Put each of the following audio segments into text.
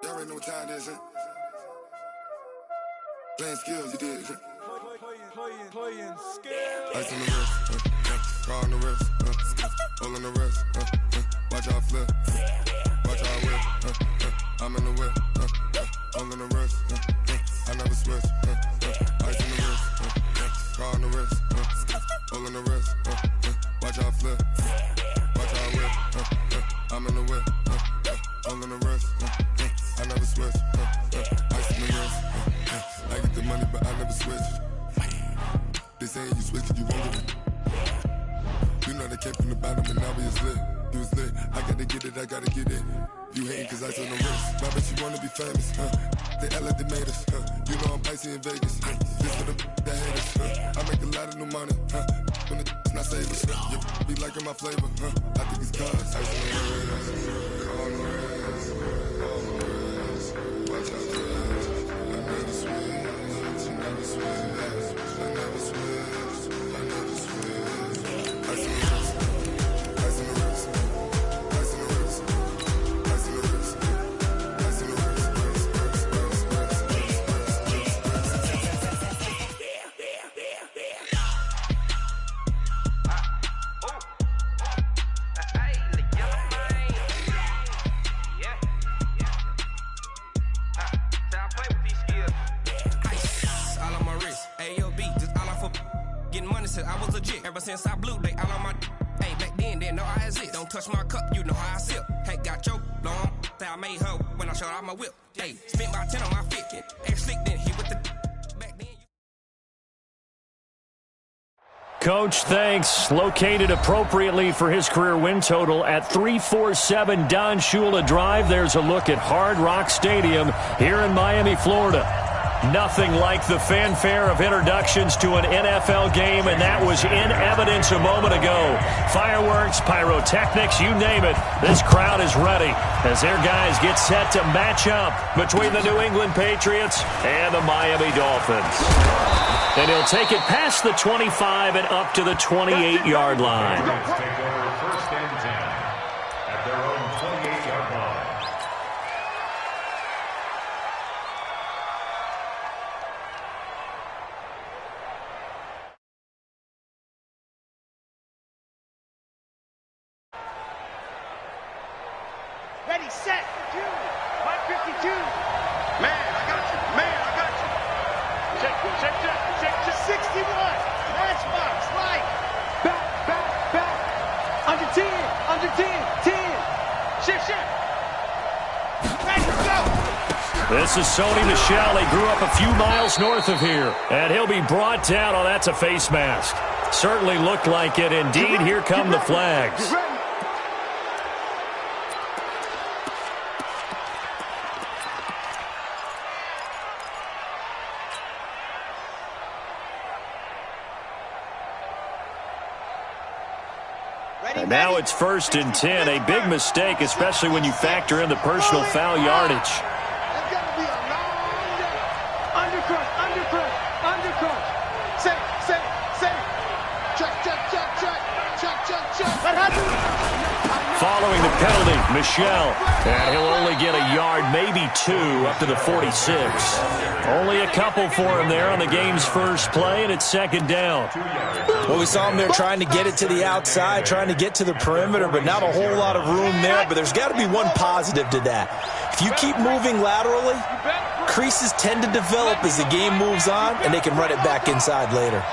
Y'all already know what time it is, huh? Playing skills, you did. Playing skills. Ice on the wrist, car on the wrist, hole on the wrist, watch out flip, watch out whip, I'm in the whip, hole on the wrist, I never switch, ice on the wrist, car on the wrist, hole on the wrist, watch out flip, watch out whip, I'm in the whip, hole on the wrist, I never switch, ice on the wrist, I get the money but I never switch. They saying you switch it, you won't get it. You know they came from the bottom and now we is lit. You was lit, I gotta get it, I gotta get it. You hating cause ice on the wrist. My bitch, you wanna be famous, They act like they made us, You know I'm icy in Vegas, This for the that hate us, I make a lot of new money, When the not save us, You be liking my flavor, I think it's cause ice on the wrist, on the wrist, on the wrist. Watch out for this, I never switch, I never switch. I never switch, I never switch. Ice in the wrist, ice in the wrist, ice in the wrist, ice in the wrist, ice in the wrist, I was legit ever since I blew they all on my hey back then didn't know I exist. Don't touch my cup, you know how I sip. Hey, got your long that I made her when I showed out my whip. Hey, spent about 10 on my fit. Ex slick then he with the back then. Coach, thanks. Located appropriately for his career win total at 347 Don Shula Drive. There's a look at Hard Rock Stadium here in Miami, Florida. Nothing like the fanfare of introductions to an NFL game, and that was in evidence a moment ago. Fireworks, pyrotechnics, you name it. This crowd is ready as their guys get set to match up between the New England Patriots and the Miami Dolphins. And he'll take it past the 25 and up to the 28-yard line. Take over first and 10 at their own 28-yard line. Ready, set, 152. Man, I got you. Man, I got you. Check. 61. Matchbox, right. Back. Under 10. 10. Shift. Ready, go. This is Sony Michel. He grew up a few miles north of here. And he'll be brought down. Oh, that's a face mask. Certainly looked like it. Indeed, here come the flags. And now it's first and 10. A big mistake, especially when you factor in the personal foul yardage. It's going to be a long day. Undercrush. Set. Check. Following the penalty, Michel. And he'll only get a yard, maybe two, up to the 46. Only a couple for him there on the game's first play, and it's second down. Well, we saw him there trying to get it to the outside, trying to get to the perimeter, but not a whole lot of room there. But there's got to be one positive to that. If you keep moving laterally, creases tend to develop as the game moves on, and they can run it back inside later.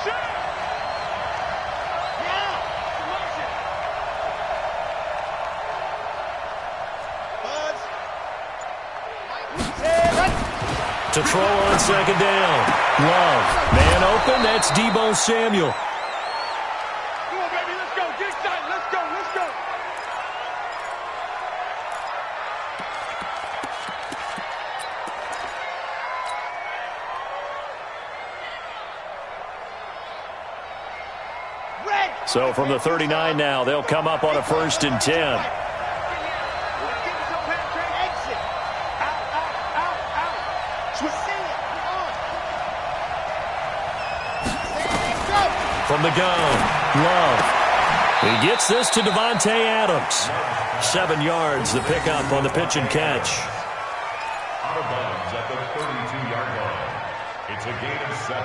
To throw on second down. Love. Man open, that's Deebo Samuel. Come on, baby, let's go. Get excited. Let's go. So from the 39 now, they'll come up on a first and 10. From the gun, Love. He gets this to Devontae Adams. 7 yards, the pickup on the pitch and catch. of bounds at the 32-yard line. It's a gain of 7.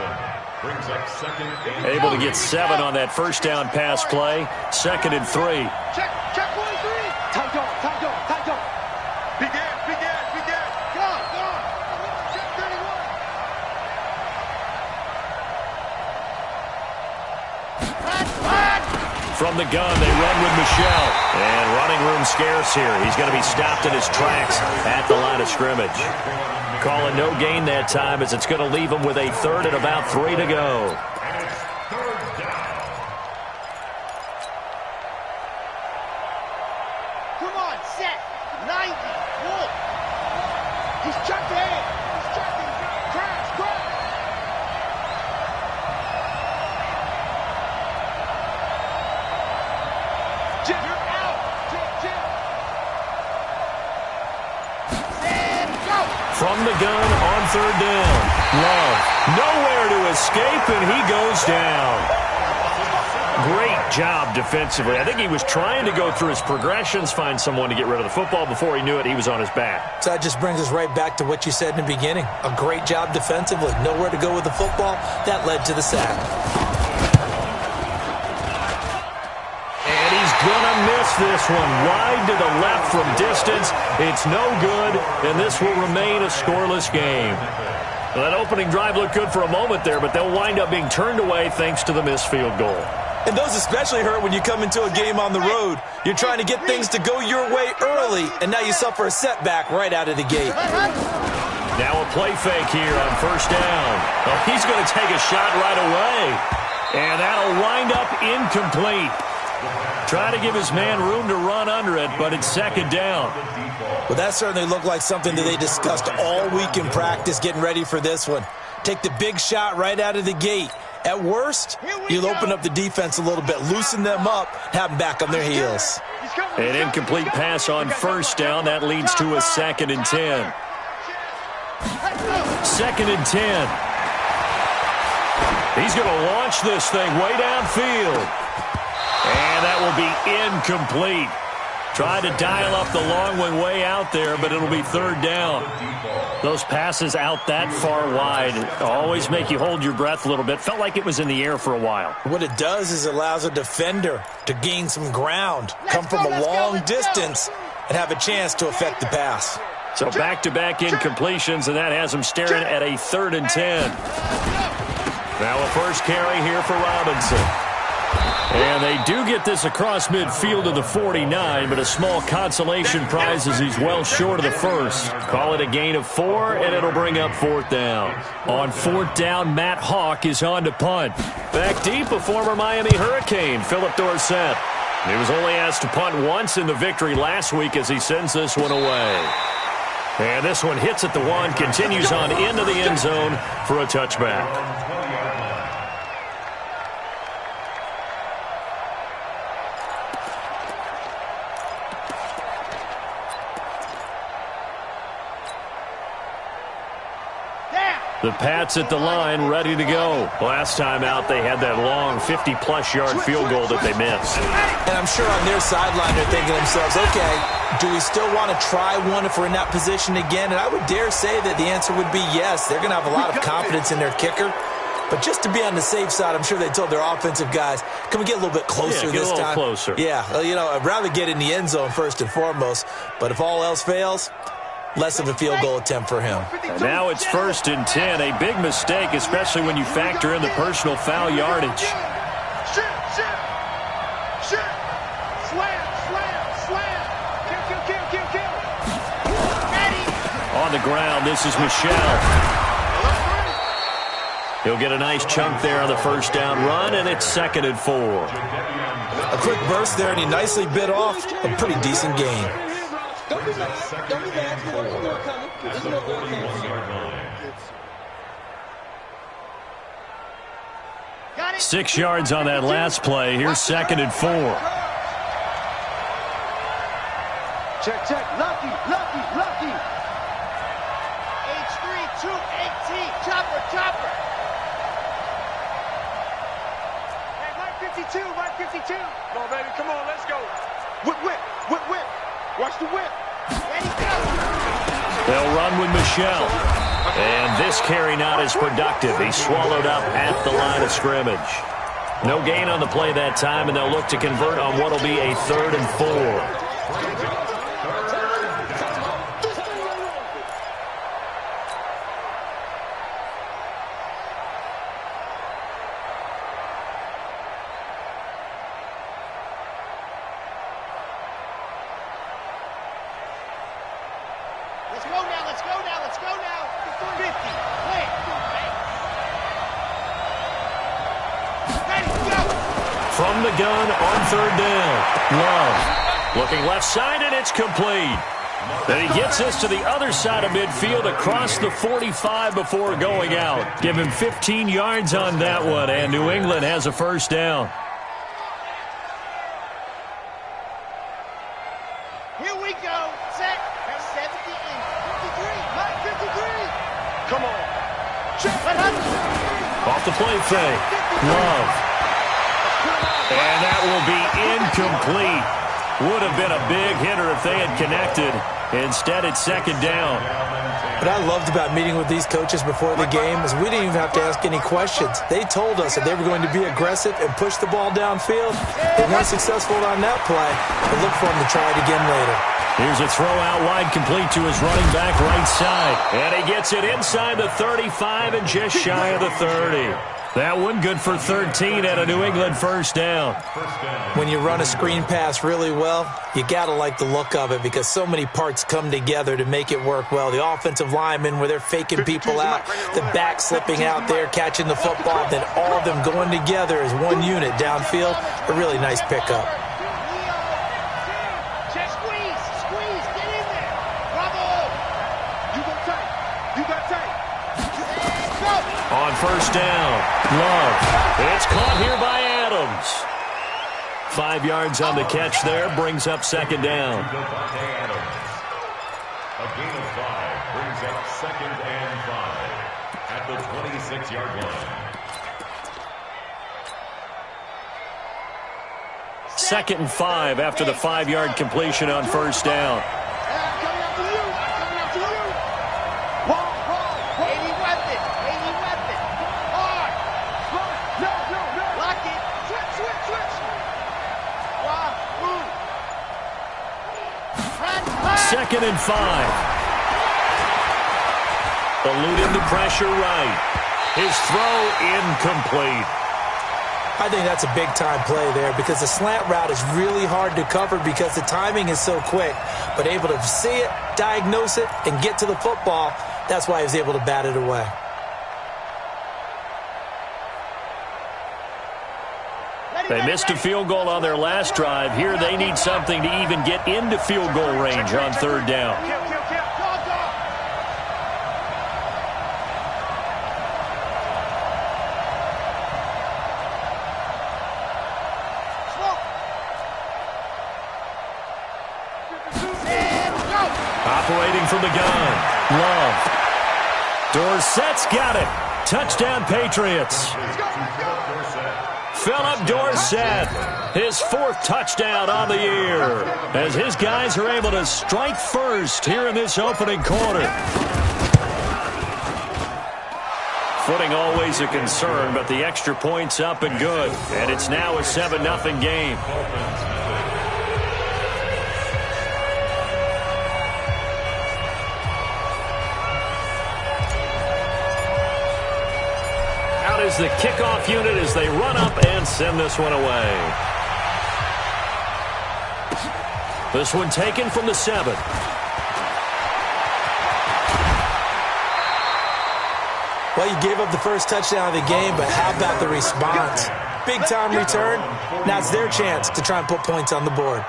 Brings up second and Able to get 7 on that first down pass play. 2nd and 3. Check 1-3. Time go. Begin. Go. Check 31. From the gun, they run with Michelle. And running room scarce here. He's going to be stopped in his tracks at the line of scrimmage. Calling no gain that time as it's going to leave him with a 3rd and about 3 to go. And it's 3rd down. Come on, set. 90. Wolf. He's checked ahead. He's checking. Crash. Jim, you're out. Jim. And go. From the gun on 3rd down. Love. Nowhere to escape, and he goes down. Great job defensively. I think he was trying to go through his progressions, find someone to get rid of the football. Before he knew it, he was on his back. So that just brings us right back to what you said in the beginning. A great job defensively. Nowhere to go with the football. That led to the sack. And he's going to miss this one. Wide to the left from distance. It's no good, and this will remain a scoreless game. Well, that opening drive looked good for a moment there, but they'll wind up being turned away thanks to the missed field goal. And those especially hurt when you come into a game on the road. You're trying to get things to go your way early, and now you suffer a setback right out of the gate. Now a play fake here on 1st down. Oh, he's going to take a shot right away. And that'll wind up incomplete. Try to give his man room to run under it, but it's 2nd down. Well, that certainly looked like something that they discussed all week in practice getting ready for this one. Take the big shot right out of the gate. At worst, you'll open up the defense a little bit, loosen them up, have them back on their heels. An incomplete pass on 1st down. That leads to a 2nd and 10. 2nd and 10. He's going to launch this thing way downfield. And that will be incomplete. Tried to dial up the long one way out there, but it'll be 3rd down. Those passes out that far wide always make you hold your breath a little bit. Felt like it was in the air for a while. What it does is it allows a defender to gain some ground, come from a long distance, and have a chance to affect the pass. So back-to-back incompletions, and that has him staring at a 3rd and 10. Now a first carry here for Robinson. And they do get this across midfield to the 49, but a small consolation prize as he's well short of the first. Call it a gain of 4, and it'll bring up 4th down. On 4th down, Matt Hawk is on to punt. Back deep, a former Miami Hurricane, Philip Dorsett. He was only asked to punt once in the victory last week as he sends this one away. And this one hits at the 1, continues on into the end zone for a touchback. The Pats at the line, ready to go. Last time out, they had that long 50-plus yard field goal that they missed. And I'm sure on their sideline, they're thinking to themselves, okay, do we still want to try one if we're in that position again? And I would dare say that the answer would be yes. They're going to have a lot of confidence in their kicker. But just to be on the safe side, I'm sure they told their offensive guys, can we get a little bit closer this time? Closer. Yeah, well, you know, I'd rather get in the end zone first and foremost. But if all else fails, less of a field goal attempt for him. And now it's 1st and 10. A big mistake, especially when you factor in the personal foul yardage. Slam. Kill. On the ground, this is Michelle. He'll get a nice chunk there on the first down run, and it's 2nd and 4. A quick burst there, and he nicely bit off a pretty decent gain. Don't be mad. You know they're coming. You know they're coming. 6 yards on that last play. Here's 2nd and 4. Check. Lucky. H3, 218. Chopper. Hey, Mike 52. Come on, baby. Come on, let's go. Whip. Watch the whip. Ready, go. They'll run with Michel. And this carry not as productive. He's swallowed up at the line of scrimmage. No gain on the play that time, and they'll look to convert on what will be a 3rd and 4. From the gun on 3rd down. Love looking left side, and it's complete. And he gets us to the other side of midfield across the 45 before going out. Give him 15 yards on that one, and New England has a 1st down. Here we go. Set. 78. 53. 53. Come on. Off the play fake. Love. And that will be incomplete. Would have been a big hitter if they had connected. Instead, it's 2nd down. What I loved about meeting with these coaches before the game is we didn't even have to ask any questions. They told us that they were going to be aggressive and push the ball downfield. They weren't successful on that play, but look for them to try it again later. Here's a throw out wide complete to his running back right side. And he gets it inside the 35 and just shy of the 30. That one good for 13 and a New England 1st down. When you run a screen pass really well, you got to like the look of it because so many parts come together to make it work well. The offensive linemen where they're faking people out, the back slipping out there, catching the football, then all of them going together as one unit downfield. A really nice pickup. Squeeze, get in there. Bravo. You go tight. On 1st down, Love. It's caught here by Adams. 5 yards on the catch there, brings up 2nd down. A gain of 5 brings up 2nd and 5 at the 26-yard line. 2nd and 5 after the 5-yard completion on 1st down. Second and 5. Eluding the pressure right. His throw incomplete. I think that's a big-time play there because the slant route is really hard to cover because the timing is so quick. But able to see it, diagnose it, and get to the football, that's why he was able to bat it away. They missed a field goal on their last drive. Here they need something to even get into field goal range on 3rd down. Operating from the gun. Love. Dorsett's got it. Touchdown, Patriots. Philip Dorsett, his 4th touchdown on the year, as his guys are able to strike first here in this opening quarter. Footing always a concern, but the extra point's up and good, and it's now a 7-0 game. Is the kickoff unit as they run up and send this one away. This one taken from the 7. Well, you gave up the first touchdown of the game, but how about the response? Big-time return. Now it's their chance to try and put points on the board.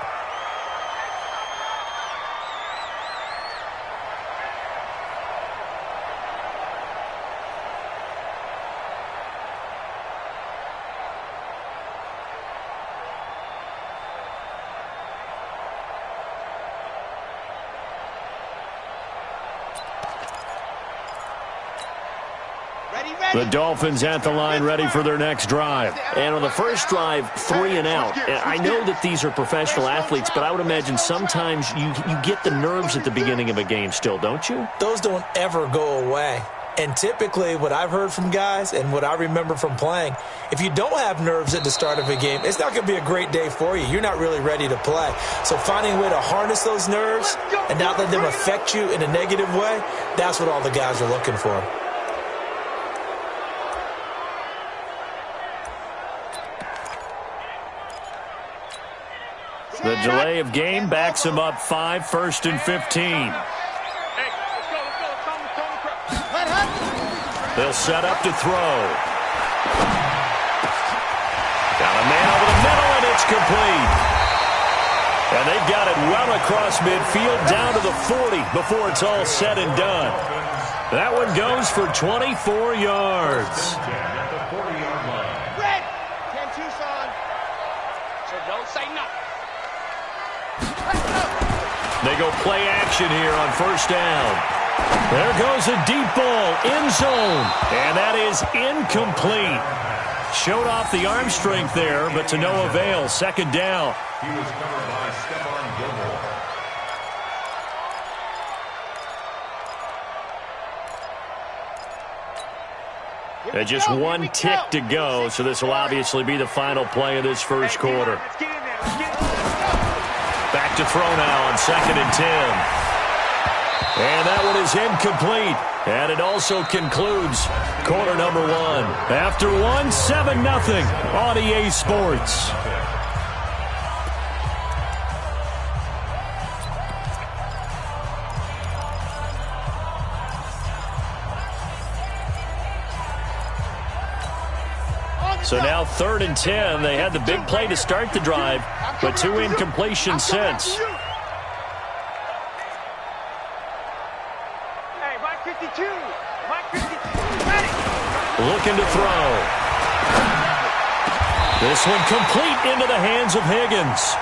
The Dolphins at the line ready for their next drive. And on the first drive, 3 and out. I know that these are professional athletes, but I would imagine sometimes you get the nerves at the beginning of a game still, don't you? Those don't ever go away. And typically, what I've heard from guys and what I remember from playing, if you don't have nerves at the start of a game, it's not going to be a great day for you. You're not really ready to play. So finding a way to harness those nerves and not let them affect you in a negative way, that's what all the guys are looking for. The delay of game backs him up 5, 1st and 15. They'll set up to throw. Got a man over the middle, and it's complete. And they've got it well across midfield down to the 40 before it's all said and done. That one goes for 24 yards. Red! 10 Tucson. So don't say nothing. Let's go. They go play action here on first down. There goes a deep ball, end zone, and that is incomplete. Showed off the arm strength there, but to no avail. Second down. He was covered by Stephon Gilmore. There's just one tick to go, so this will obviously be the final play of this first quarter. Back to throw now on 2nd and 10. And that one is incomplete. And it also concludes quarter number 1. After 1, 7-0 on EA Sports. So now 3rd and 10. They had the big play to start the drive, but 2 incompletions since. Looking to throw. This one complete into the hands of Higgins.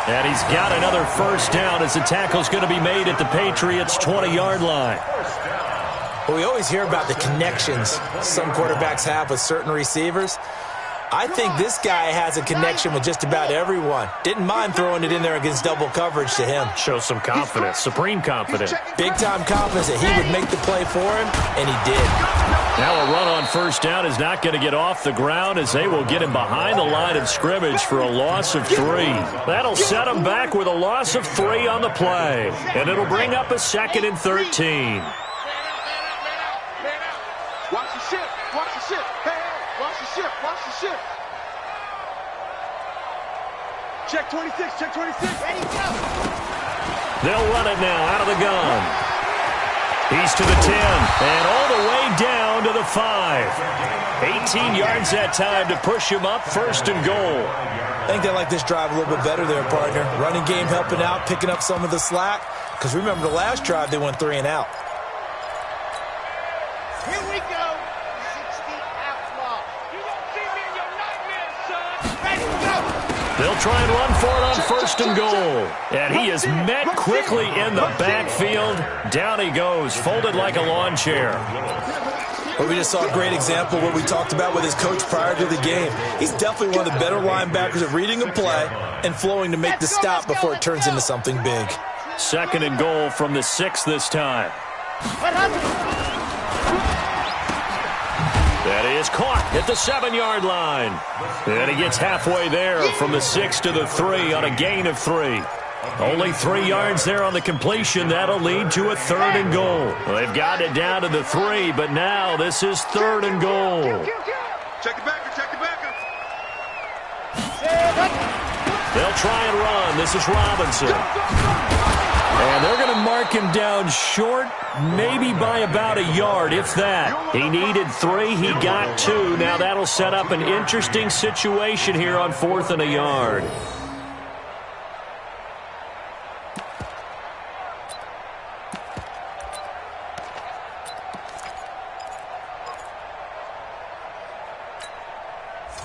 And he's got another first down as the tackle's going to be made at the Patriots' 20-yard line. Well, we always hear about the connections some quarterbacks have with certain receivers. I think this guy has a connection with just about everyone. Didn't mind throwing it in there against double coverage to him. Show some confidence, supreme confidence. Big-time confidence that he would make the play for him, and he did. Now a run on first down is not going to get off the ground as they will get him behind the line of scrimmage for a loss of 3. That'll set him back with a loss of 3 on the play. And it'll bring up a 2nd and 13. Watch the ship. Watch the ship. Hey, watch the ship. Watch the ship. Check 26. Check 26. Ready, go. They'll run it now out of the gun. He's to the 10 and all the way down to the 5. 18 yards that time to push him up 1st and goal. I think they like this drive a little bit better there, partner. Running game helping out, picking up some of the slack. Because remember the last drive, they went 3 and out. Here we go. 60 outlaw. You won't see me in your nightmares, son. Ready, go. They'll try and run for it on 1st and goal. And he is met quickly in the backfield. Down he goes, folded like a lawn chair. Well, we just saw a great example of what we talked about with his coach prior to the game. He's definitely one of the better linebackers at reading a play and flowing to make the stop before it turns into something big. 2nd and goal from the 6 this time. That is caught at the 7-yard line. And he gets halfway there from the 6 to the 3 on a gain of 3. Only 3 yards there on the completion. That'll lead to a 3rd and goal. Well, they've got it down to the 3, but now this is 3rd and goal. Check the backer. Check the backer. They'll try and run. This is Robinson. And they're going to mark him down short, maybe by about a yard, if that. He needed 3. He got 2. Now that'll set up an interesting situation here on 4th and a yard.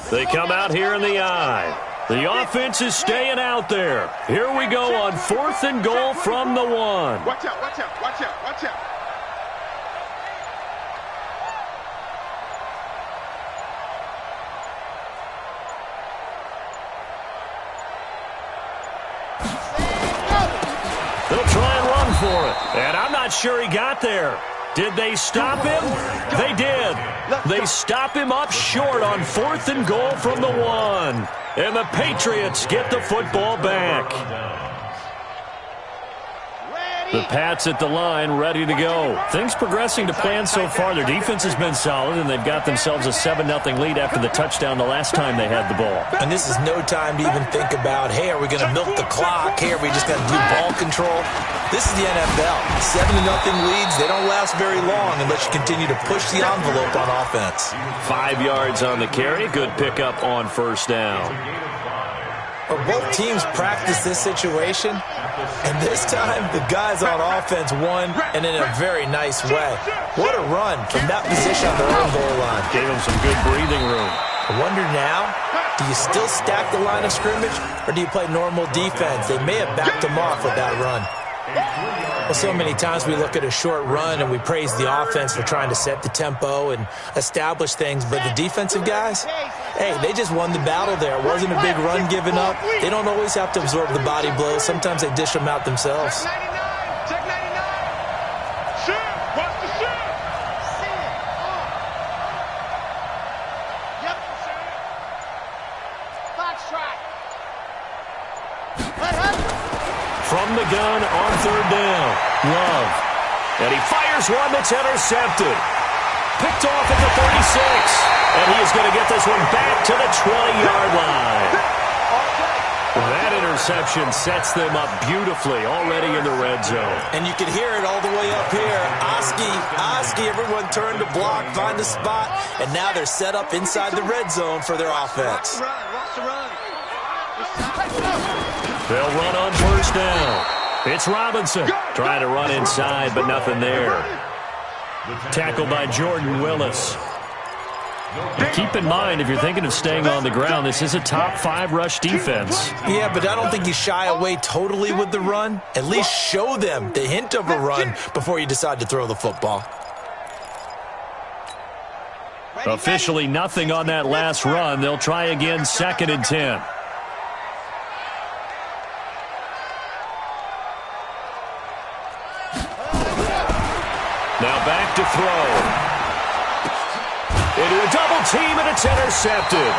They come out here in the eye. The offense is staying out there. Here we go on 4th and goal from the 1. Watch out, watch out, watch out, watch out. And I'm not sure he got there. Did they stop him? They did. They stop him up short on 4th and goal from the 1. And the Patriots get the football back. The Pats at the line, ready to go. Things progressing to plan so far. Their defense has been solid, and they've got themselves a 7-0 lead after the touchdown the last time they had the ball. And this is no time to even think about, hey, are we going to milk the clock? Hey, are we just going to do ball control? This is the NFL. 7-0 leads, they don't last very long unless you continue to push the envelope on offense. 5 yards on the carry. Good pickup on first down. Well, both teams practice this situation, and this time the guys on offense won, and in a very nice way. What a run from that position on their own goal line. Gave them some good breathing room. I wonder now, do you still stack the line of scrimmage, or do you play normal defense? They may have backed them off with that run. Well, so many times we look at a short run and we praise the offense for trying to set the tempo and establish things, but the defensive guys, hey, they just won the battle there. It wasn't a big run given up. They don't always have to absorb the body blows. Sometimes they dish them out themselves. Check 99. Shoot. Watch the shoot. Yep. Foxtrot. From the gun on 3rd down, Love. And he fires one that's intercepted. Picked off at the 36. And he is going to get this one back to the 20-yard line. That interception sets them up beautifully already in the red zone. And you can hear it all the way up here. Oski, everyone turned to block, find a spot, and now they're set up inside the red zone for their offense. They'll run on first down. It's Robinson trying to run inside, but nothing there. Tackled by Jordan Willis. Keep in mind, if you're thinking of staying on the ground, this is a top 5 rush defense. Yeah, but I don't think you shy away totally with the run. At least show them the hint of a run before you decide to throw the football. Officially nothing on that last run. They'll try again 2nd and 10. Now back to throw. Into a double team, and it's intercepted.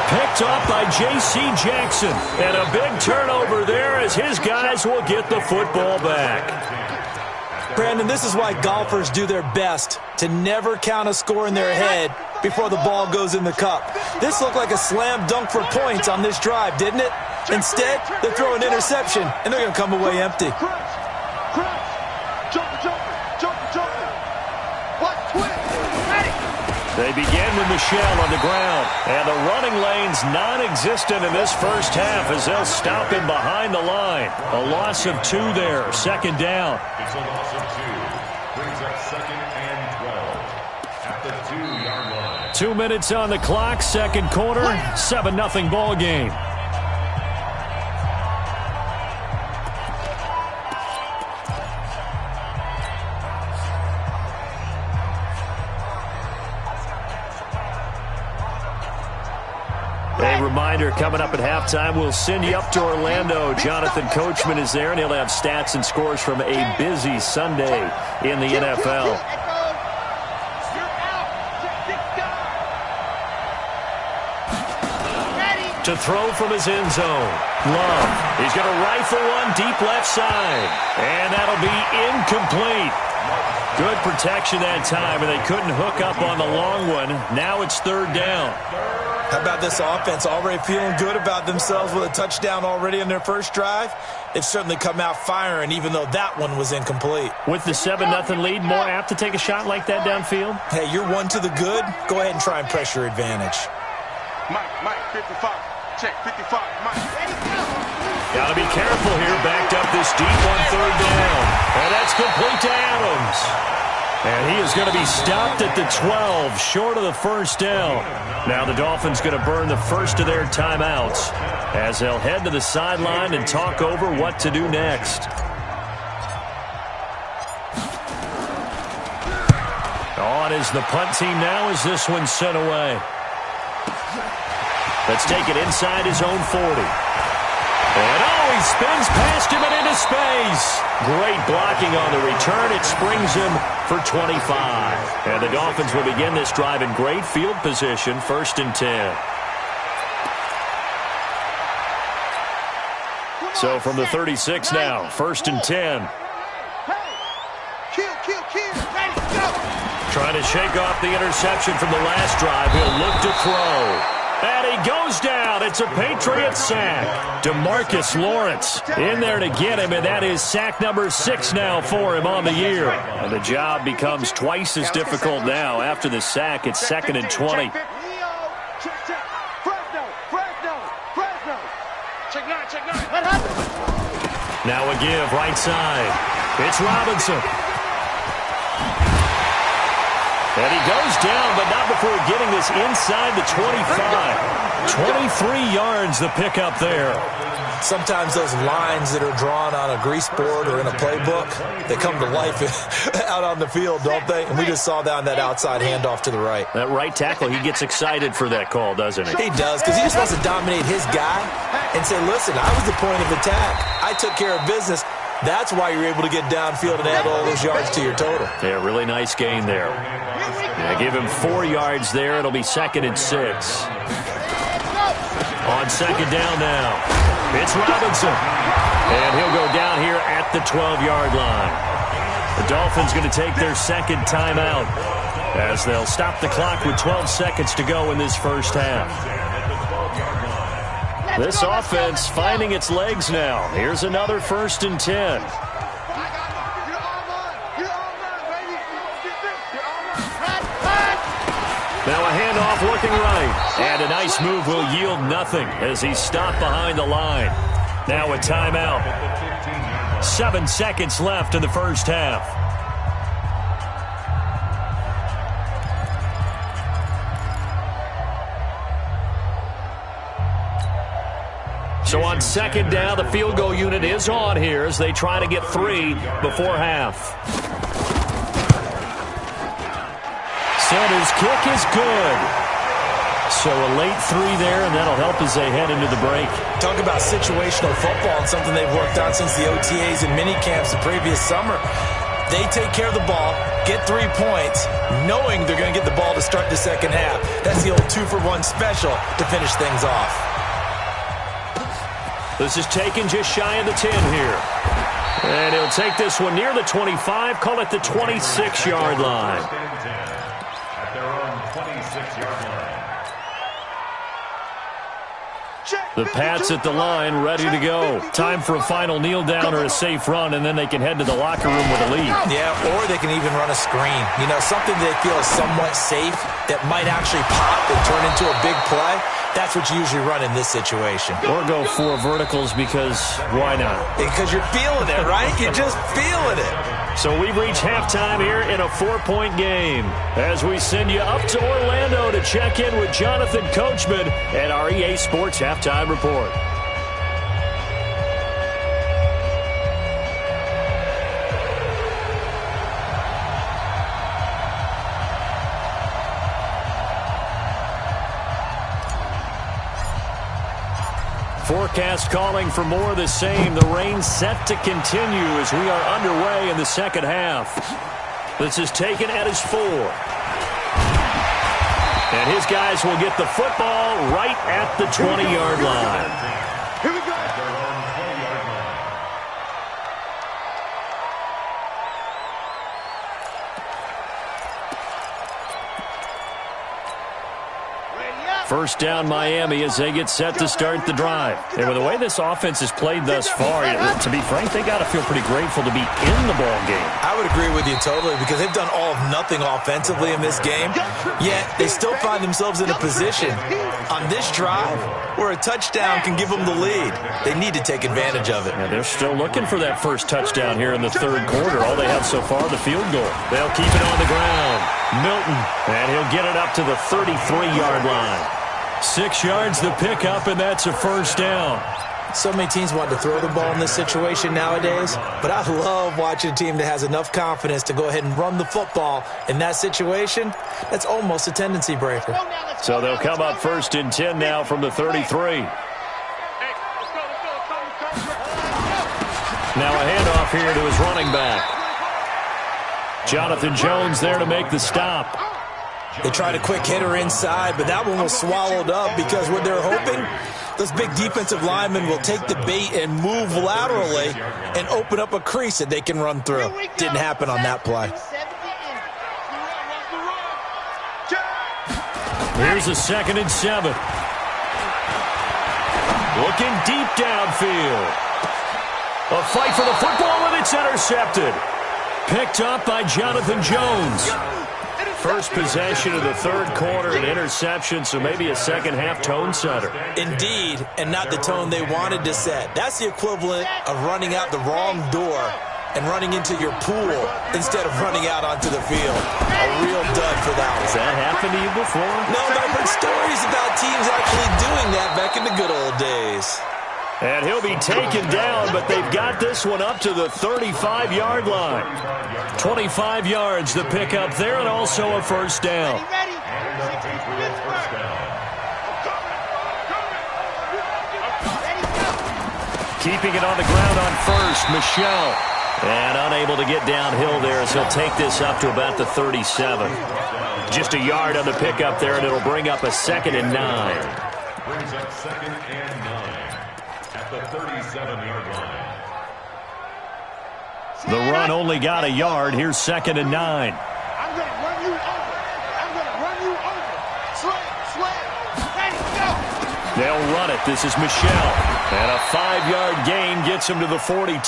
Picked off by J.C. Jackson. And a big turnover there as his guys will get the football back. Brandon, this is why golfers do their best to never count a score in their head before the ball goes in the cup. This looked like a slam dunk for points on this drive, didn't it? Instead, they throw an interception, and they're going to come away empty. They begin with Michelle on the ground. And the running lane's non-existent in this first half as they'll stop him behind the line. A loss of 2 there. 2nd down. It's a loss of 2. Brings up 2nd and 12 at the 2-yard line. 2 minutes on the clock. 2nd quarter. 7-0 ball game. A reminder, coming up at halftime, we'll send you up to Orlando. Jonathan Coachman is there, and he'll have stats and scores from a busy Sunday in the NFL. To throw from his end zone. Love. He's going to rifle one deep left side. And that'll be incomplete. Good protection that time, and they couldn't hook up on the long one. Now it's 3rd down. How about this offense already feeling good about themselves with a touchdown already in their first drive? They've certainly come out firing, even though that one was incomplete. With the 7-0 lead, more apt to take a shot like that downfield? Hey, you're one to the good. Go ahead and try and press your advantage. Mike, 55. Check, 55. Mike. Got to be careful here. Backed up this deep on 3rd down. And that's complete to Adams. And he is going to be stopped at the 12, short of the first down. Now the Dolphins going to burn the first of their timeouts as they'll head to the sideline and talk over what to do next. On is the punt team now as this one's sent away. Let's take it inside his own 40. And he spins past him and into space. Great blocking on the return. It springs him for 25. And the Dolphins will begin this drive in great field position, 1st and 10. So from the 36 now, 1st and 10. Trying to shake off the interception from the last drive. He'll look to throw. And he goes down. It's a Patriot sack. DeMarcus Lawrence in there to get him, and that is sack number 6 now for him on the year. And the job becomes twice as difficult now. After the sack, it's 2nd and 20. Now a give, right side. It's Robinson. And he goes down, but not before getting this inside the 25. 23 yards the pickup there. Sometimes those lines that are drawn on a grease board or in a playbook, they come to life out on the field, don't they? And we just saw that on that outside handoff to the right. That right tackle, he gets excited for that call, doesn't he? He does, because he just wants to dominate his guy and say, listen, I was the point of attack. I took care of business. That's why you're able to get downfield and add all those yards to your total. Yeah, really nice gain there. Yeah, give him 4 yards there. It'll be 2nd and 6. On 2nd down now, it's Robinson. And he'll go down here at the 12-yard line. The Dolphins going to take their 2nd timeout as they'll stop the clock with 12 seconds to go in this first half. This offense finding its legs now. Here's another 1st and 10. Now a handoff looking right. And a nice move will yield nothing as he's stopped behind the line. Now a timeout. 7 seconds left in the first half. So on 2nd down, the field goal unit is on here as they try to get 3 before half. Center's kick is good. So a late 3 there, and that'll help as they head into the break. Talk about situational football and something they've worked on since the OTAs and mini camps the previous summer. They take care of the ball, get 3 points, knowing they're going to get the ball to start the second half. That's the old 2-for-1 special to finish things off. This is taken just shy of the 10 here. And he'll take this one near the 25, call it the 26-yard line. At their own 26-yard line. The Pats at the line, ready to go. Time for a final kneel down or a safe run, and then they can head to the locker room with a lead. Yeah, or they can even run a screen. You know, something they feel is somewhat safe that might actually pop and turn into a big play. That's what you usually run in this situation. Or go 4 verticals because why not? Because you're feeling it, right? You're just feeling it. So we've reached halftime here in a 4-point game as we send you up to Orlando to check in with Jonathan Coachman at our EA Sports Halftime Report. Forecast calling for more of the same. The rain set to continue as we are underway in the second half. This is taken at his 4. And his guys will get the football right at the 20-yard line. Here we go. First down Miami as they get set to start the drive. And with the way this offense has played thus far, to be frank, they got to feel pretty grateful to be in the ball game. I would agree with you totally because they've done all of nothing offensively in this game, yet they still find themselves in a position on this drive where a touchdown can give them the lead. They need to take advantage of it. And they're still looking for that first touchdown here in the third quarter. All they have so far, the field goal. They'll keep it on the ground. Milton, and he'll get it up to the 33-yard line. 6 yards the pickup, and that's a first down. So many teams want to throw the ball in this situation nowadays, but I love watching a team that has enough confidence to go ahead and run the football in that situation. That's almost a tendency breaker. So they'll come up 1st and 10 now from the 33. Now a handoff here to his running back. Jonathan Jones there to make the stop. They tried a quick hitter inside, but that one was swallowed up because what they're hoping, those big defensive linemen will take the bait and move laterally and open up a crease that they can run through. Didn't happen on that play. Here's a 2nd and 7. Looking deep downfield. A fight for the football, and it's intercepted. Picked up by Jonathan Jones. First possession of the 3rd quarter, an interception, so maybe a second-half tone setter. Indeed, and not the tone they wanted to set. That's the equivalent of running out the wrong door and running into your pool instead of running out onto the field. A real dud for that one. Has that happened to you before? No, but I've heard stories about teams actually doing that back in the good old days. And he'll be taken down, but they've got this one up to the 35-yard line. 25 yards to pick up there, and also a first down. Keeping it on the ground on first, Michelle. And unable to get downhill there as he'll take this up to about the 37. Just a yard on the pickup there, and it'll bring up a 2nd and 9. Brings up 2nd and 9 at the 37-yard line. The run only got a yard. Here's 2nd and 9. I'm going to run you over. I'm going to run you over. Slam. Ready, go. They'll run it. This is Michelle. And a 5-yard gain gets him to the 42.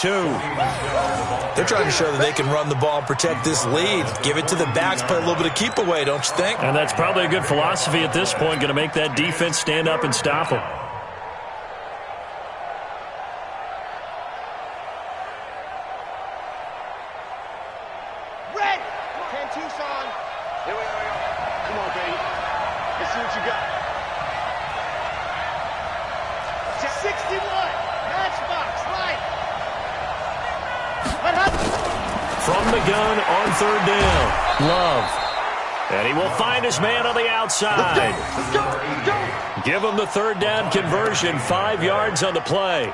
They're trying to show that they can run the ball and protect this lead. Give it to the backs, play a little bit of keep away, don't you think? And that's probably a good philosophy at this point. Going to make that defense stand up and stop them. Red. 10 Tucson. Here we go. Come on, baby. Let's see what you got. 61. Matchbox. Right. From the gun on 3rd down. Love. And he will find his man on the outside. Let's go. Give him the 3rd down conversion. 5 yards on the play.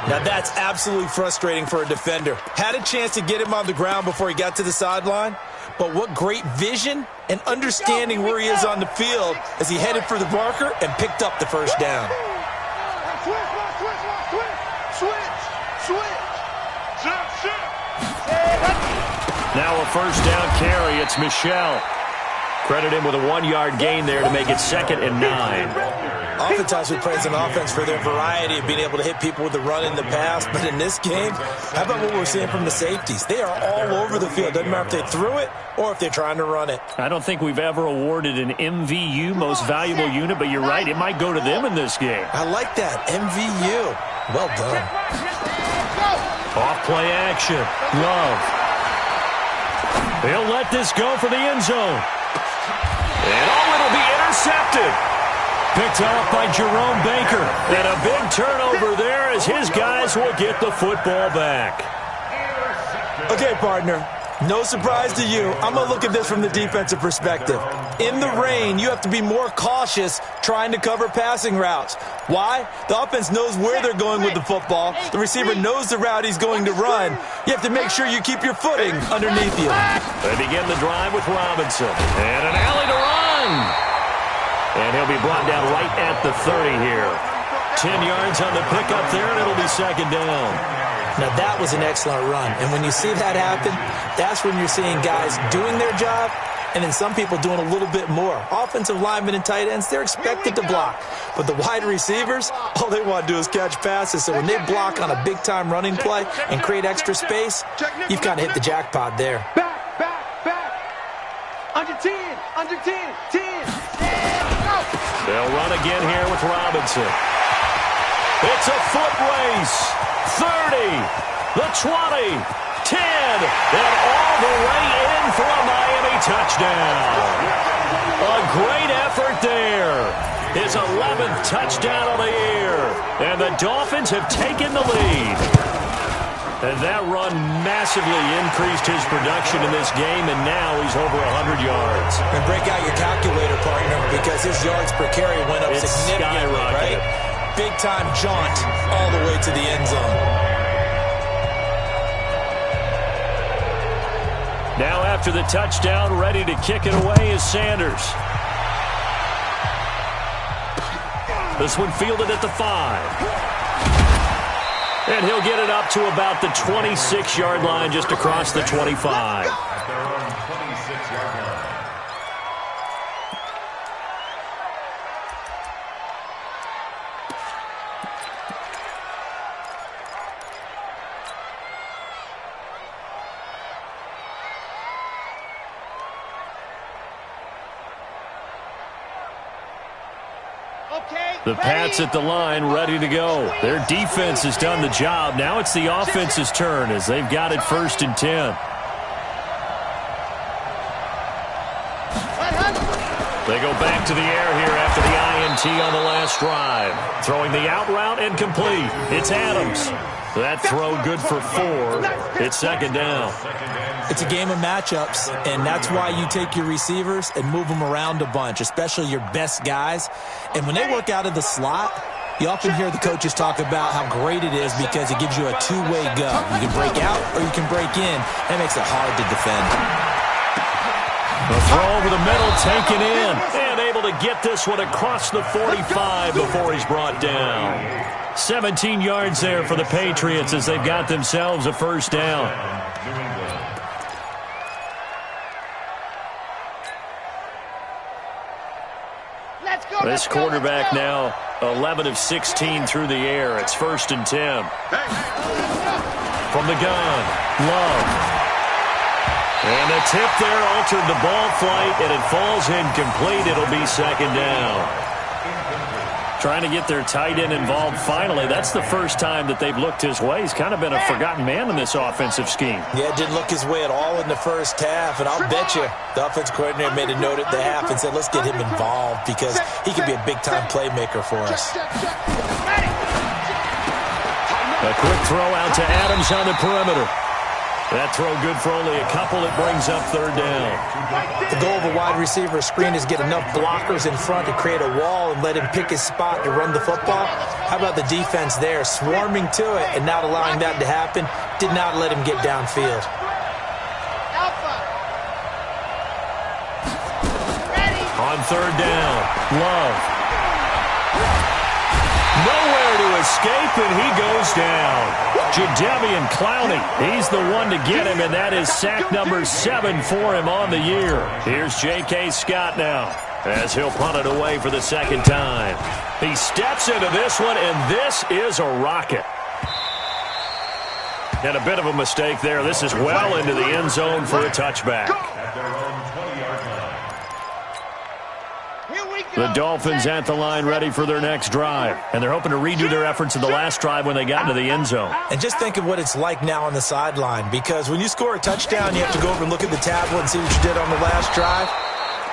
Now that's absolutely frustrating for a defender. Had a chance to get him on the ground before he got to the sideline, but what great vision and understanding where he is on the field as he headed for the marker and picked up the first down. Now a first down carry. It's Michelle. Credit him with a 1-yard gain there to make it 2nd and 9. Oftentimes we praise an offense for their variety of being able to hit people with the run in the pass, but in this game, how about what we're seeing from the safeties? They are all over the field. Doesn't matter if they threw it or if they're trying to run it. I don't think we've ever awarded an MVU, most valuable unit, but you're right, it might go to them in this game. I like that, MVU. Well done. Off play action. Love. He'll let this go for the end zone. And it'll be intercepted. Picked off by Jerome Baker. And a big turnover there as his guys will get the football back. Okay, partner. No surprise to you. I'm going to look at this from the defensive perspective. In the rain, you have to be more cautious trying to cover passing routes. Why? The offense knows where they're going with the football. The receiver knows the route he's going to run. You have to make sure you keep your footing underneath you. They begin the drive with Robinson. And an alley to run. And he'll be brought down right at the 30 here. 10 yards on the pickup there, and it'll be 2nd down. Now, that was an excellent run. And when you see that happen, that's when you're seeing guys doing their job and then some people doing a little bit more. Offensive linemen and tight ends, they're expected to block. But the wide receivers, all they want to do is catch passes. So when they block on a big-time running play and create extra space, you've kind of hit the jackpot there. Back. Under 10. 10. They'll run again here with Robinson. It's a foot race. 30, the 20, 10, and all the way in for a Miami touchdown. A great effort there. His 11th touchdown of the year. And the Dolphins have taken the lead. And that run massively increased his production in this game, and now he's over 100 yards. And break out your calculator, partner, because his yards per carry went up significantly, right? Big-time jaunt all the way to the end zone. Now after the touchdown, ready to kick it away is Sanders. This one fielded at the 5. And he'll get it up to about the 26-yard line, just across the 25. At their own 26-yard line. The Pats at the line, ready to go. Their defense has done the job. Now it's the offense's turn as they've got it 1st and 10. They go back to the air here after the INT on the last drive. Throwing the out route and complete. It's Adams. That throw good for 4. It's 2nd down. It's a game of matchups, and that's why you take your receivers and move them around a bunch, especially your best guys. And when they work out of the slot, you often hear the coaches talk about how great it is because it gives you a two-way go. You can break out or you can break in. That makes it hard to defend. A throw over the middle, taken in, and able to get this one across the 45 before he's brought down. 17 yards there for the Patriots as they've got themselves a 1st down. This quarterback now 11 of 16 through the air. It's 1st and 10. From the gun, Love. And the tip there altered the ball flight, and it falls incomplete. It'll be 2nd down. Trying to get their tight end involved finally. That's the first time that they've looked his way. He's kind of been a forgotten man in this offensive scheme. Yeah, didn't look his way at all in the first half, and I'll bet you the offense coordinator made a note at the half and said, let's get him involved because he could be a big-time playmaker for us. A quick throw out to Adams on the perimeter. That throw good for only a couple. It brings up 3rd down. The goal of a wide receiver screen is get enough blockers in front to create a wall and let him pick his spot to run the football. How about the defense there, swarming to it and not allowing that to happen? Did not let him get downfield. On 3rd down, Love. Nowhere to escape, and he goes down. Jadeveon Clowney, he's the one to get him, and that is sack number 7 for him on the year. Here's J.K. Scott now as he'll punt it away for the 2nd time. He steps into this one, and this is a rocket. And a bit of a mistake there. This is well into the end zone for a touchback. At their own 20-yard line. The Dolphins at the line ready for their next drive. And they're hoping to redo their efforts in the last drive when they got into the end zone. And just think of what it's like now on the sideline, because when you score a touchdown, you have to go over and look at the tablet and see what you did on the last drive.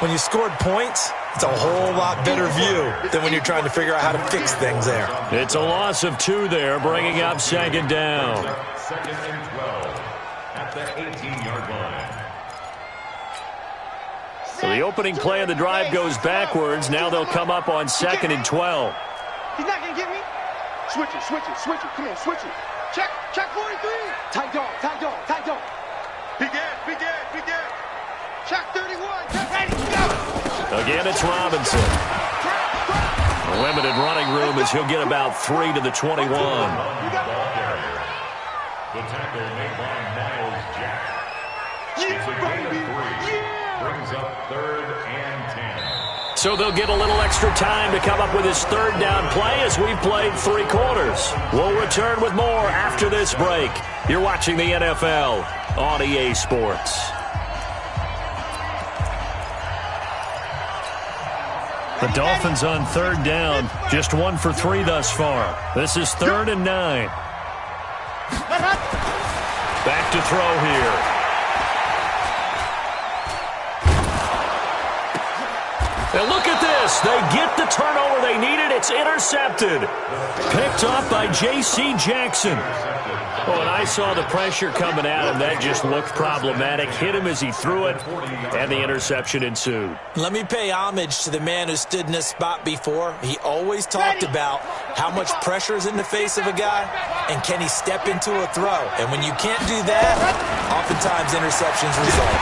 When you scored points, it's a whole lot better view than when you're trying to figure out how to fix things there. It's a loss of 2 there, bringing up 2nd down. 2nd and 12 at the 18-yard line. So the opening play of the drive goes backwards. Now they'll come up on 2nd and 12. He's not going to get me. Switch it, switch it, switch it. Come on, switch it. Check 43. Tight dog, tight dog, tight dog. Big end. Check 31. Ready, go. Again, it's Robinson. A limited running room as he'll get about 3 to the 21. The tackle made by Miles Jack. It's a gain of 3. Brings up 3rd and 10. So they'll get a little extra time to come up with his 3rd down play as we've played 3 quarters. We'll return with more after this break. You're watching the NFL on EA Sports. The Dolphins on 3rd down, just 1 for 3 thus far. This is 3rd and 9. Back to throw here. And look at this. Yes, they get the turnover they needed. It's intercepted. Picked off by J.C. Jackson. Oh, and I saw the pressure coming at him. That just looked problematic. Hit him as he threw it, and the interception ensued. Let me pay homage to the man who stood in this spot before. He always talked about how much pressure is in the face of a guy, and can he step into a throw. And when you can't do that, oftentimes interceptions result.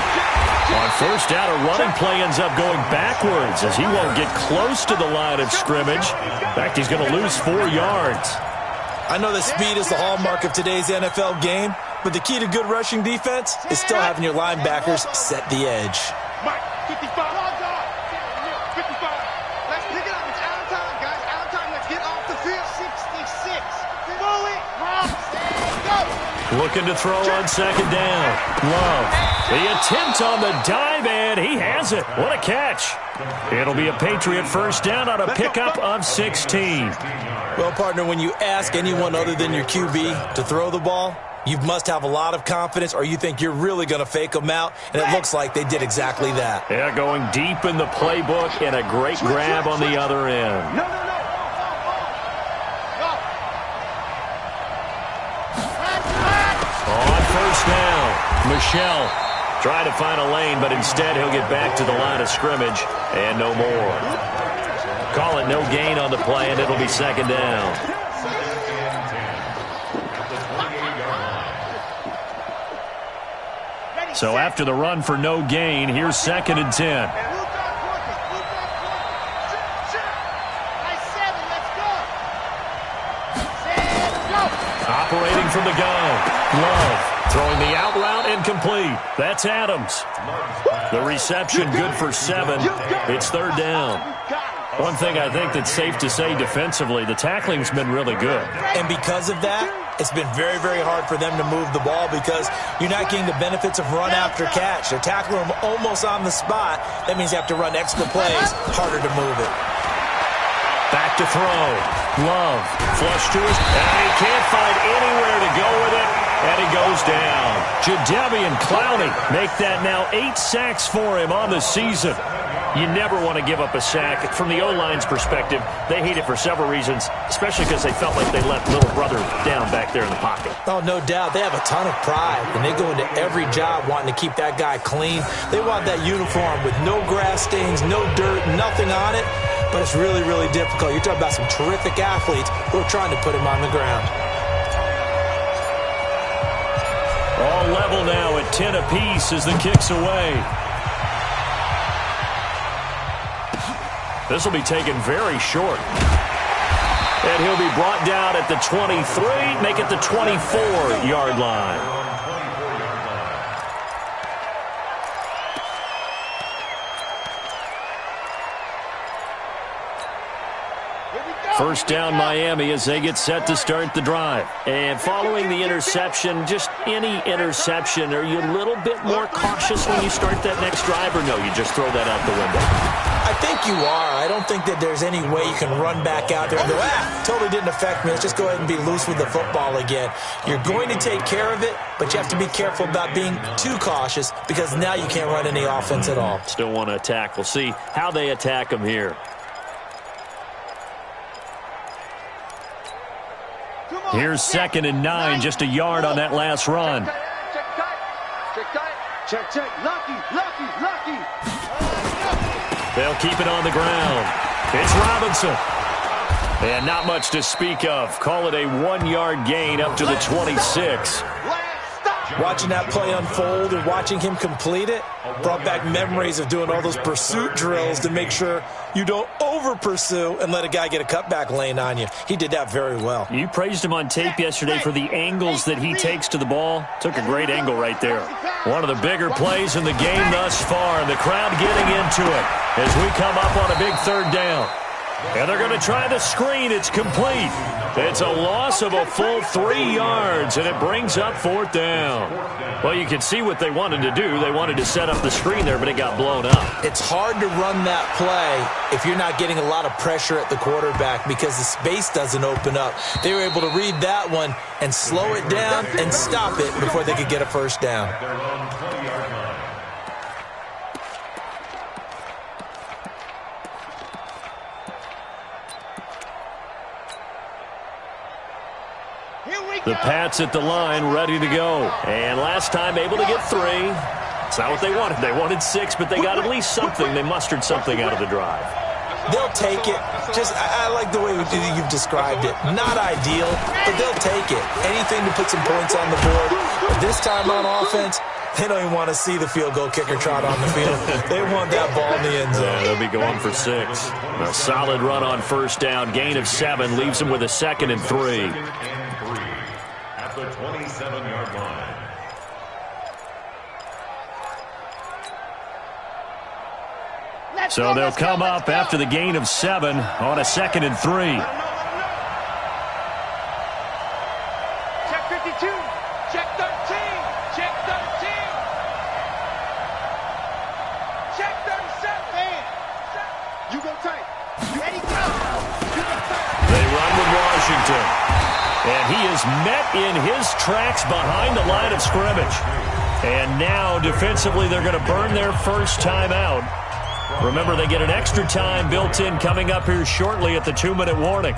On first down, a running play ends up going backwards as he won't get close to the line of scrimmage. In fact, he's going to lose 4 yards. I know that speed is the hallmark of today's NFL game, but the key to good rushing defense is still having your linebackers set the edge. Mike, 55. 55. Let's pick it up. It's out of time, guys. Out of time. Let's get off the field. 66. Fully. Go. Looking to throw on second down. Love. The attempt on the dive, and he has it. What a catch. It'll be a Patriot first down on a pickup of 16. Well, partner, when you ask anyone other than your QB to throw the ball, you must have a lot of confidence, or you think you're really going to fake them out, and it looks like they did exactly that. Yeah, going deep in the playbook and a great grab on the other end. On first down, Michelle trying to find a lane, but instead he'll get back to the line of scrimmage and no more. Call it no gain on the play, and it'll be second down. So after the run for no gain, here's 2nd and 10. Operating from the gun. Love throwing the out route incomplete. That's Adams. The reception good for 7. It's 3rd down. One thing I think that's safe to say defensively, the tackling's been really good. And because of that, it's been very, very hard for them to move the ball because you're not getting the benefits of run after catch. They're tackling them almost on the spot. That means you have to run extra plays, harder to move it. Back to throw. Love. Flush to his. And he can't find anywhere to go with it. And he goes down. Jadeveon Clowney make that now 8 sacks for him on the season. You never want to give up a sack. From the O-line's perspective, they hate it for several reasons, especially because they felt like they let little brother down back there in the pocket. Oh, no doubt. They have a ton of pride, and they go into every job wanting to keep that guy clean. They want that uniform with no grass stains, no dirt, nothing on it, but it's really, really difficult. You're talking about some terrific athletes who are trying to put him on the ground. All level now at 10 apiece as the kick's away. This will be taken very short. And he'll be brought down at the 23, make it the 24-yard line. First down, Miami, as they get set to start the drive. And following the interception, just any interception, are you a little bit more cautious when you start that next drive, or no, you just throw that out the window? I think you are. I don't think that there's any way you can run back out there and go, totally didn't affect me. Let's just go ahead and be loose with the football again. You're going to take care of it, but you have to be careful about being too cautious because now you can't run any offense at all. Still want to attack. We'll see how they attack them here. Here's 2nd and 9, just a yard on that last run. Check. Lucky. They'll keep it on the ground. It's Robinson. And not much to speak of. Call it a 1-yard gain up to the 26. Watching that play unfold and watching him complete it brought back memories of doing all those pursuit drills to make sure you don't over-pursue and let a guy get a cutback lane on you. He did that very well. You praised him on tape yesterday for the angles that he takes to the ball. Took a great angle right there. One of the bigger plays in the game thus far, and the crowd getting into it as we come up on a big 3rd down. And they're going to try the screen. It's complete. It's a loss of a full 3 yards, and it brings up 4th down. Well, you can see what they wanted to do. They wanted to set up the screen there, but it got blown up. It's hard to run that play if you're not getting a lot of pressure at the quarterback because the space doesn't open up. They were able to read that one and slow it down and stop it before they could get a first down. The Pats at the line, ready to go. And last time able to get 3. It's not what they wanted. They wanted 6, but they got at least something. They mustered something out of the drive. They'll take it. I like the way you've described it. Not ideal, but they'll take it. Anything to put some points on the board. But this time on offense, they don't even want to see the field goal kicker trot on the field. They want that ball in the end zone. Yeah, they'll be going for 6. A solid run on first down. Gain of 7 leaves them with a 2nd and 3. At the 27-yard line. So they'll come up after the gain of 7 on a 2nd and 3. Check 52. Check 13. Check 13. Check 37. You go tight. Ready, go. They run with Washington. And he is met in his tracks behind the line of scrimmage. And now, defensively, they're going to burn their first time out. Remember, they get an extra time built in coming up here shortly at the 2-minute warning.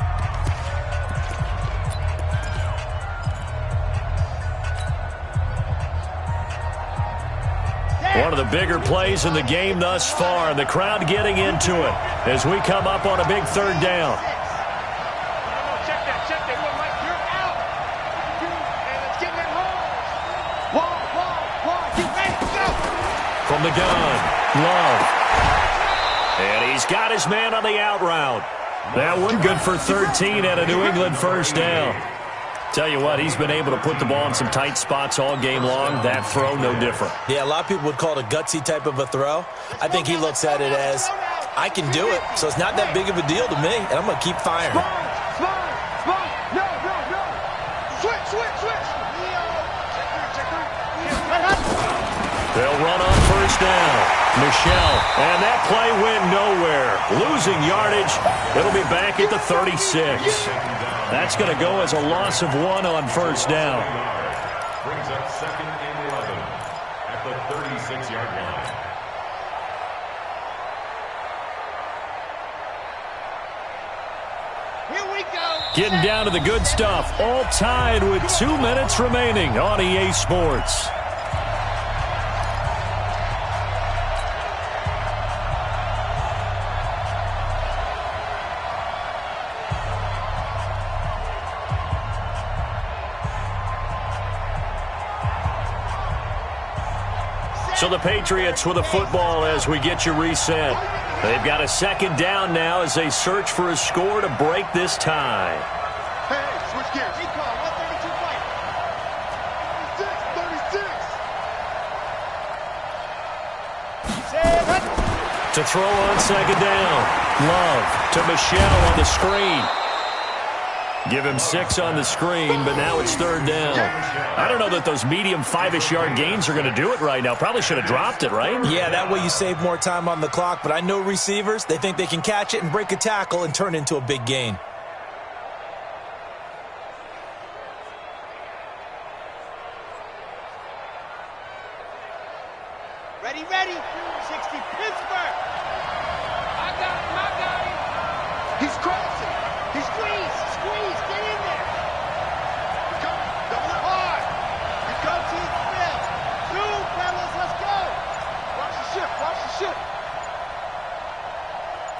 One of the bigger plays in the game thus far. The crowd getting into it as we come up on a big 3rd down. Check that. Mike, you're out. And let's get that home. Wall. Get ready, go. From the gun, Love. And he's got his man on the out route. That one good for 13 and a New England first down. Tell you what, he's been able to put the ball in some tight spots all game long. That throw, no different. Yeah, a lot of people would call it a gutsy type of a throw. I think he looks at it as, I can do it, so it's not that big of a deal to me, and I'm going to keep firing. Smart. No. Switch. They'll run on first down. Michelle, and that play went nowhere. Losing yardage. It'll be back at the 36. That's going to go as a loss of 1 on first down. Brings up 2nd and 11 at the 36-yard line. Here we go. Getting down to the good stuff. All tied with 2 minutes remaining on EA Sports. So the Patriots with a football as we get you reset. They've got a 2nd down now as they search for a score to break this tie. Hey, switch gears. Recall, 132 fight. 36. To throw on 2nd down. Love to Michelle on the screen. Give him 6 on the screen, but now it's 3rd down. I don't know that those medium 5-ish yard gains are going to do it right now. Probably should have dropped it, right? Yeah, that way you save more time on the clock, but I know receivers, they think they can catch it and break a tackle and turn it into a big gain. Ready. 60 Pittsburgh. I got him. He's crossing. He's squeeze. Get in there. Go. Double it hard. We go to the field. Zoom, fellas. Let's go. Watch the ship.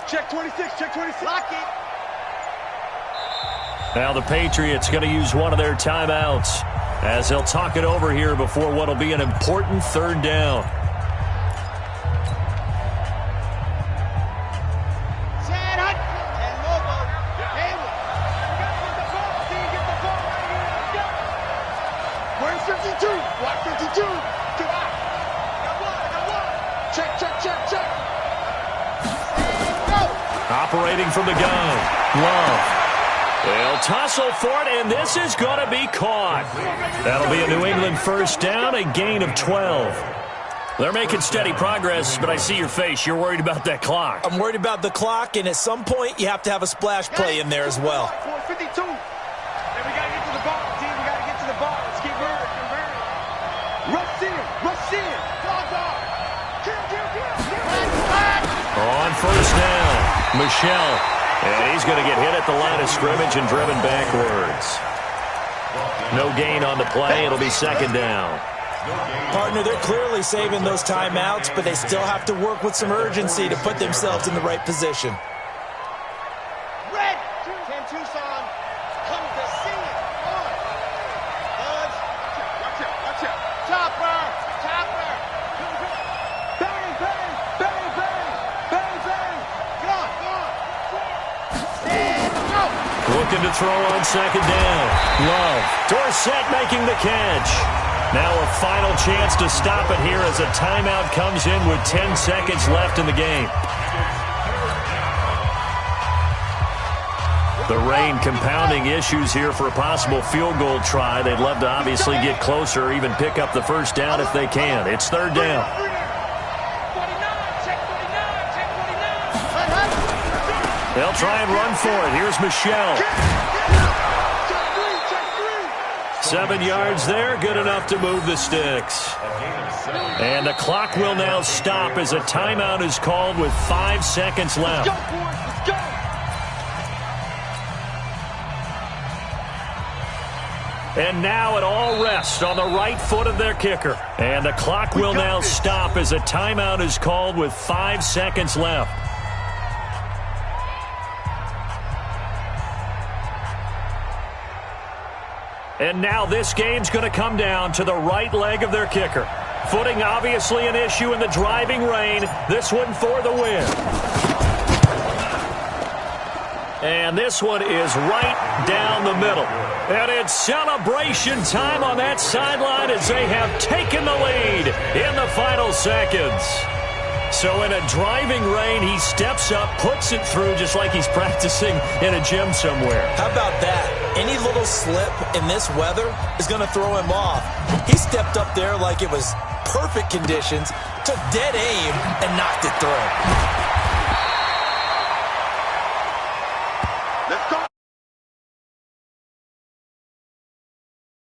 Check 26. Lock it. Now the Patriots going to use one of their timeouts as they'll talk it over here before what will be an important 3rd down. Block 52. Check. Operating from the gun. Love. They'll tussle for it, and this is going to be caught. That'll be a New England first down, a gain of 12. They're making steady progress, but I see your face. You're worried about that clock. I'm worried about the clock, and at some point, you have to have a splash play in there as well. 4:52. And we got to get to the ball, team. We got to get to the ball. Let's get rid of it. Rush in. On first down, Michelle. And he's going to get hit at the line of scrimmage and driven backwards. No gain on the play. It'll be second down. Partner, they're clearly saving those timeouts, but they still have to work with some urgency to put themselves in the right position. Red! Team Tucson, come to see it. On. Buds. Watch out, watch out. Chopper! Chopper! Bang, bang! Bang, bang! Bang, bang! Get on, get on! And go! Looking to throw on second down. Love. Dorsett making the catch. Now a final chance to stop it here as a timeout comes in with 10 seconds left in the game. The rain compounding issues here for a possible field goal try. They'd love to obviously get closer or even pick up the first down if they can. It's third down. They'll try and run for it. Here's Michelle. 7 yards there, good enough to move the sticks. And the clock will now stop as a timeout is called with 5 seconds left. And now it all rests on the right foot of their kicker. And the clock will now stop as a timeout is called with 5 seconds left. And now this game's going to come down to the right leg of their kicker. Footing obviously an issue in the driving rain. This one for the win. And this one is right down the middle. And it's celebration time on that sideline as they have taken the lead in the final seconds. So in a driving rain, he steps up, puts it through just like he's practicing in a gym somewhere. How about that? Any little slip in this weather is going to throw him off. He stepped up there like it was perfect conditions, took dead aim, and knocked it through.